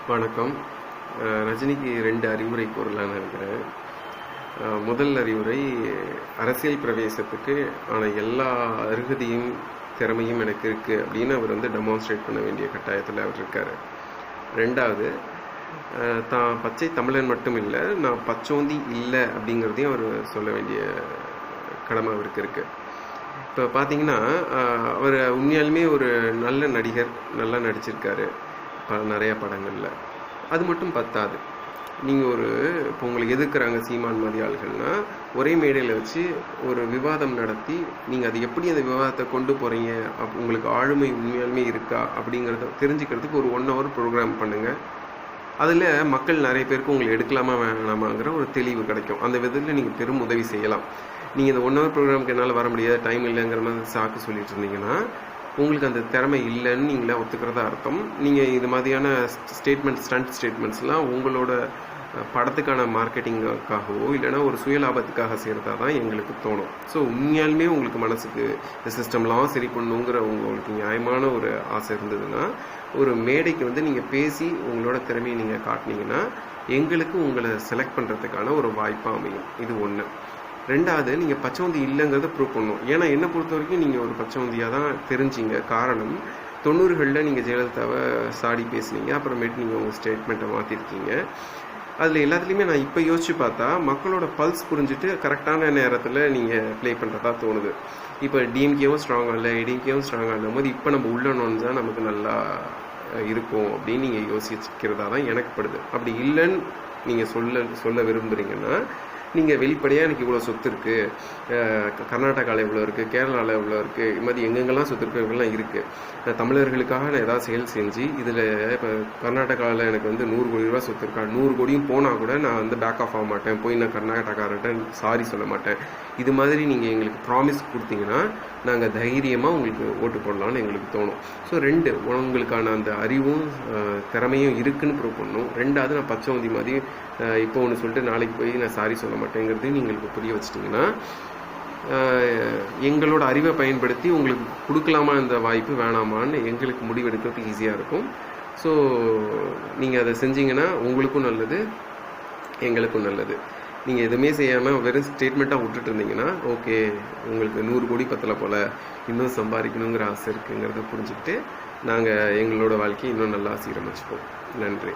வணக்கம். ரஜினிக்கு 2 அறிவுரை கூறலான்னு இருக்கிறேன். முதல் அறிவுரை, அரசியல் பிரவேசத்துக்கு ஆன எல்லா அருகதையும் திறமையும் எனக்கு இருக்குது அப்படின்னு அவர் டெமான்ஸ்ட்ரேட் பண்ண வேண்டிய கட்டாயத்தில் அவர் இருக்கார். 2வது, தான் பச்சை தமிழன் மட்டும் இல்லை, நான் பச்சோந்தி இல்லை அப்படிங்கிறதையும் அவர் சொல்ல வேண்டிய கடமை அவருக்கு இருக்குது. இப்போ பார்த்தீங்கன்னா, அவர் உண்மையாலுமே ஒரு நல்ல நடிகர், நல்லா நடிச்சிருக்காரு நிறையா படங்களில். அது மட்டும் பத்தாது. நீங்கள் இப்போ உங்களுக்கு எதிர்க்கிறாங்க சீமான் மாதிரி ஆள்கள்னால், ஒரே மேடையில் வச்சு ஒரு விவாதம் நடத்தி நீங்கள் அது எப்படி அந்த விவாதத்தை கொண்டு போகிறீங்க, உங்களுக்கு ஆளுமை உண்மையாலுமே இருக்கா அப்படிங்கிறத தெரிஞ்சுக்கிறதுக்கு ஒரு 1 hour ப்ரோக்ராம் பண்ணுங்கள். அதில் மக்கள் நிறைய பேருக்கு உங்களை எடுக்கலாமா வேணாமாங்கிற ஒரு தெளிவு கிடைக்கும். அந்த விதத்தில் நீங்கள் பெரும் உதவி செய்யலாம். நீங்கள் இந்த 1 hour ப்ரோக்ராமுக்கு என்னால் வர முடியாது, டைம் இல்லைங்கிற மாதிரி சாக்கு சொல்லிட்டு இருந்தீங்கன்னா, உங்களுக்கு அந்த திறமை இல்லைன்னு நீங்களே ஒத்துக்கிறதா அர்த்தம். நீங்கள் இது மாதிரியான ஸ்டண்ட் ஸ்டேட்மெண்ட்ஸ்லாம் உங்களோட படத்துக்கான மார்க்கெட்டிங்காகவோ இல்லைனா ஒரு சுயலாபத்துக்காக செய்கிறதா தான் எங்களுக்கு தோணும். ஸோ உண்மையாலுமே உங்களுக்கு மனசுக்கு இந்த சிஸ்டம்லாம் சரி பண்ணணுங்கிற உங்களுக்கு நியாயமான ஒரு ஆசை இருந்ததுன்னா, ஒரு மேடைக்கு நீங்கள் பேசி உங்களோட திறமையை நீங்கள் காட்டினீங்கன்னா எங்களுக்கு உங்களை செலக்ட் பண்ணுறதுக்கான ஒரு வாய்ப்பாக அமையும். இது 1. 2வது, நீங்கள் பச்சைவந்தி இல்லைங்கிறத ப்ரூவ் பண்ணணும். ஏன்னா என்னை பொறுத்த வரைக்கும் நீங்கள் ஒரு பச்சைவந்தியாக தான் தெரிஞ்சிங்க. காரணம், 90களில் நீங்கள் ஜெயலலிதாவை சாடி பேசுனீங்க, அப்புறமேட்டு நீங்கள் உங்கள் ஸ்டேட்மெண்ட்டை மாற்றிருக்கீங்க. அதில் எல்லாத்துலேயுமே நான் இப்போ யோசித்து பார்த்தா மக்களோட பல்ஸ் புரிஞ்சுட்டு கரெக்டான நேரத்தில் நீங்கள் ப்ளே பண்ணுறதா தோணுது. இப்போ டிஎம்கேவும் ஸ்ட்ராங்காக இல்லை, ஏடிஎம்கேவும் ஸ்ட்ராங்காக இருக்கும் போது இப்போ நம்ம உள்ள நுழைஞ்சா நமக்கு நல்லா இருக்கும் அப்படின்னு நீங்கள் யோசிக்கிறதா தான் எனக்கு படுது. அப்படி இல்லைன்னு நீங்கள் சொல்ல விரும்புகிறீங்கன்னா, நீங்கள் வெளிப்படையாக எனக்கு இவ்வளோ சொத்து இருக்குது, கர்நாடகாவில் இவ்வளோ இருக்குது, கேரளாவில் இவ்வளோ இருக்குது, இது மாதிரி எங்கெங்கெல்லாம் சொத்து இருக்கிறவங்கலாம் இருக்குது, தமிழர்களுக்காக நான் ஏதாவது செயல் செஞ்சு இதில் இப்போ கர்நாடகாவில் எனக்கு 100 கோடி ரூபா சொத்து இருக்கா, 100 கோடியும் போனால் கூட நான் பேக் ஆஃப் ஆக மாட்டேன், போய் நான் கர்நாடகார்கிட்ட சாரி சொல்ல மாட்டேன், இது மாதிரி நீங்கள் எங்களுக்கு ப்ராமிஸ் கொடுத்தீங்கன்னா நாங்கள் தைரியமாக உங்களுக்கு ஓட்டு போடலான்னு எங்களுக்கு தோணும். ஸோ 2, உங்களுக்கான அந்த அறிவும் திறமையும் இருக்குன்னு ப்ரூவ் பண்ணணும். 2வது, நான் பச்சைவந்தி மாதிரி இப்போ ஒன்று சொல்லிட்டு நாளைக்கு போய் நான் சாரி சொல்ல மாட்டேங்கிறது நீங்களுக்கு புரிய வச்சிட்டிங்கன்னா, எங்களோட அறிவை பயன்படுத்தி உங்களுக்கு கொடுக்கலாமா இந்த வாய்ப்பு வேணாமான்னு எங்களுக்கு முடிவெடுக்கிறதுக்கு ஈஸியாக இருக்கும். ஸோ நீங்கள் அதை செஞ்சீங்கன்னா உங்களுக்கும் நல்லது, எங்களுக்கும் நல்லது. நீங்கள் எதுவுமே செய்யாமல் வெறும் ஸ்டேட்மெண்ட்டாக விட்டுட்டு இருந்தீங்கன்னா, ஓகே உங்களுக்கு 100 கோடி பத்தலை போல், இன்னும் சம்பாதிக்கணுங்கிற ஆசை இருக்குங்கிறத புரிஞ்சுக்கிட்டு நாங்கள் எங்களோட வாழ்க்கையை இன்னும் நல்லா சீரமைச்சுப்போம். நன்றி.